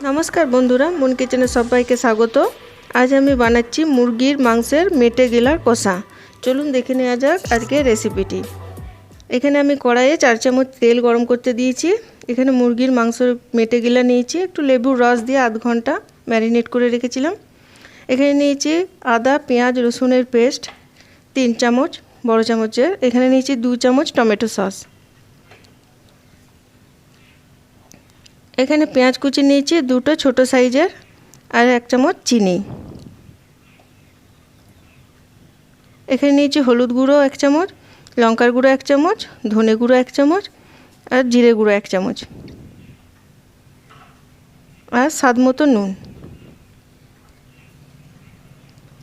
नमस्कार बंधुरा मन किचेने सबाइके स्वागत। आज आमी बानाच्छि मुरगिर मांसेर मेटे गिलार कोसा। चलुन देखे नेওয়া যাক आजके रेसिपिटी। एखाने आमी कड़ाइये 4 चामच तेल गरम करते दिएछि। एखाने मुरगिर मांसेर मेटे गिला निয়েছি, एकटु लेबुर रस दिए आध घंटा मैरिनेट करे रेखेছিলাম। एखाने निয়েছি आदा पेঁয়াজ रसुनेर पेस्ट 3 चामच बड़ चामचेर। एखाने निয়েছি 2 चामच टमेटो सस। एखाने पेঁয়াজ कुचि निয়েছি दुटो छोटो साइजेर और 1 चामच चीनी। एखाने निয়েছি हलुद गुड़ो 1 चामच, लंकार गुड़ो 1 चामच, धने गुड़ो 1 चामच और जिरे गुड़ो 1 चामच और स्वाद मतो नुन।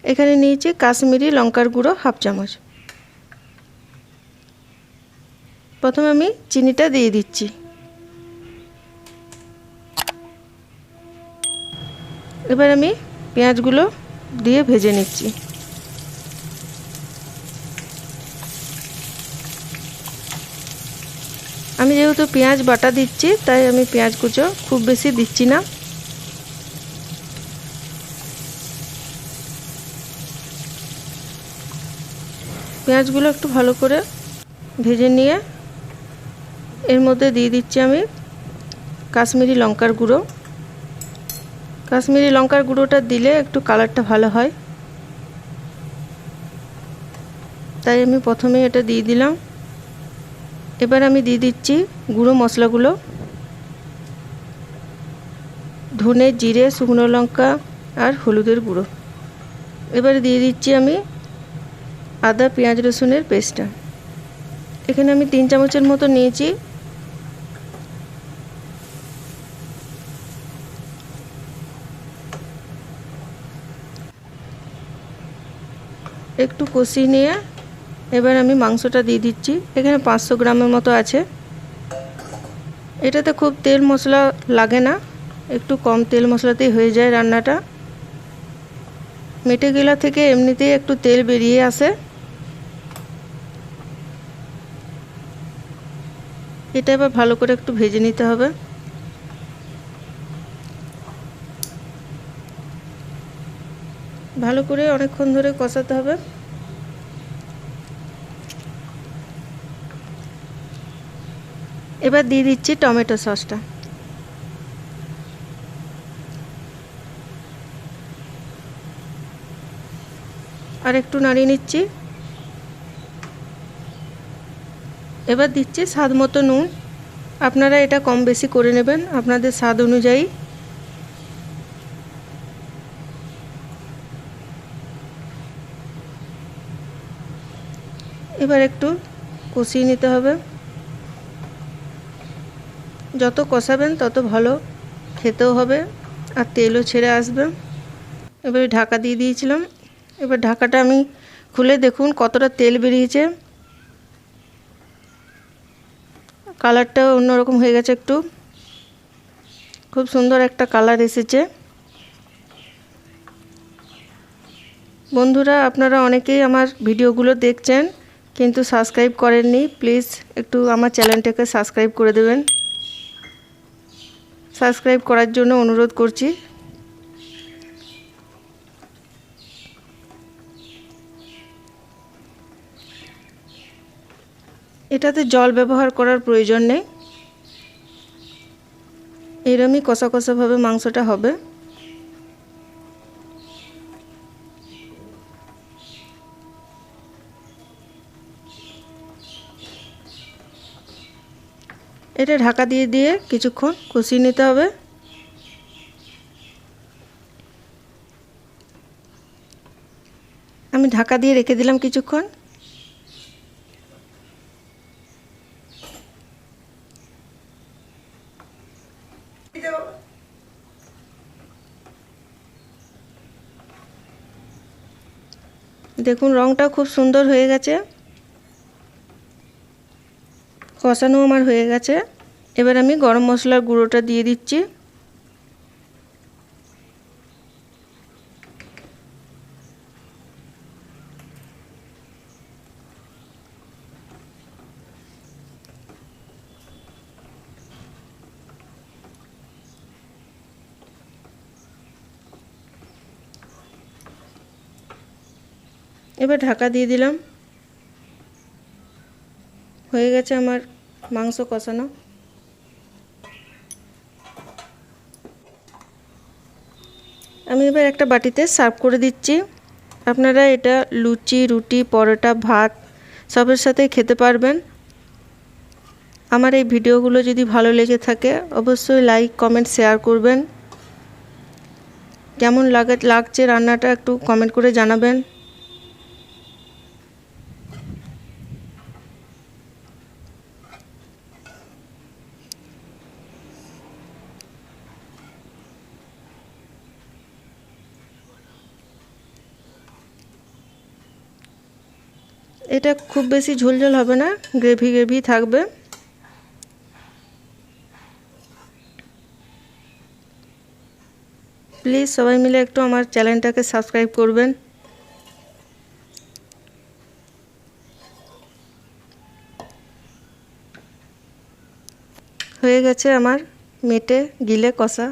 एखाने निয়েছি काश्मीरी लंकार गुड़ो हाफ चामच। प्रथमे आमी चीनीटा दिए दिচ্ছি। এবার আমি পেঁয়াজগুলো দিয়ে ভেজে নিচ্ছি। আমি যেহেতু পেঁয়াজ বাটা দিচ্ছি তাই আমি পেঁয়াজ কুচো খুব বেশি দিচ্ছি না। পেঁয়াজগুলো একটু ভালো করে ভেজে নিয়ে এর মধ্যে দিয়ে দিচ্ছি আমি কাশ্মীরি লঙ্কার গুঁড়ো। কাশ্মীরি লঙ্কার গুঁড়োটা দিলে একটু কালারটা ভালো হয়, তাই আমি প্রথমে এটা দিয়ে দিলাম। এবার আমি দিয়ে দিচ্ছি গুঁড়ো মশলাগুলো, ধনে জিরে শুকনো লঙ্কা আর হলুদের গুঁড়ো। এবারে দিয়ে দিচ্ছি আমি আদা পেঁয়াজ রসুনের পেস্টটা। এখানে আমি 3 চামচের মতো নিয়েছি। একটু কষিয়ে নিয়ে এবার আমি মাংসটা দিয়ে দিচ্ছি। এখানে 500 গ্রামের মতো আছে। এটাতে খুব তেল মশলা লাগে না, একটু কম তেল মশলাতেই হয়ে যায় রান্নাটা। মেটে গিলা থেকে এমনিতেই একটু তেল বেরিয়ে আসে। এটা এবার ভালো করে একটু ভেজে নিতে হবে। ভালো করে অনেকক্ষণ ধরে কষাতে হবে। এবার দিয়ে দিচ্ছি টমেটো সসটা। আর একটু নাড়িয়ে নিচ্ছি। এবার দিচ্ছি স্বাদ মতো নুন। আপনারা এটা কম বেশি করে নেবেন আপনাদের স্বাদ অনুযায়ী। এবার একটু কষিয়ে নিতে হবে। যত কষাবেন তত ভালো খেতেও হবে আর তেলও ছেড়ে আসবে। এবারে ঢাকা দিয়ে দিয়েছিলাম। এবার ঢাকাটা আমি খুলে দেখুন কতটা তেল বেরিয়েছে। কালারটাও অন্যরকম হয়ে গেছে, একটু খুব সুন্দর একটা কালার এসেছে। বন্ধুরা আপনারা অনেকেই আমার ভিডিওগুলো দেখছেন কিন্তু সাবস্ক্রাইব করেননি, প্লিজ একটু আমার চ্যানেলটাকে সাবস্ক্রাইব করে দেবেন। সাবস্ক্রাইব করার জন্য অনুরোধ করছি। এটাতে জল ব্যবহার করার প্রয়োজন নেই, এরকমই কষা কষা ভাবে মাংসটা হবে। এটা ঢাকা দিয়ে দিয়ে কিছুক্ষণ কষিয়ে নিতে হবে। আমি ঢাকা দিয়ে রেখে দিলাম কিছুক্ষণ। দেখুন রংটা খুব সুন্দর হয়ে গেছে, কষানো আমার হয়ে গেছে। এবার আমি গরম মশলার গুঁড়োটা দিয়ে দিচ্ছি। এবার ঢাকা দিয়ে দিলাম। হয়ে গেছে আমার মাংস কষানো। আমি এবার একটা বাটিতে সার্ভ করে দিচ্ছি। আপনারা এটা লুচি, রুটি, পরোটা, ভাত সবের সাথে খেতে পারবেন। আমার এই ভিডিওগুলো যদি ভালো লেগে থাকে অবশ্যই লাইক, কমেন্ট, শেয়ার করবেন। কেমন লাগছে রান্নাটা একটু কমেন্ট করে জানাবেন। এটা খুব বেশি ঝোলঝোল হবে না, গ্রেভি গ্রেভি থাকবে। প্লিজ সবাই মিলে একটু আমার চ্যানেলটাকে সাবস্ক্রাইব করবেন। হয়ে গেছে আমার মেটে গিলে কষা।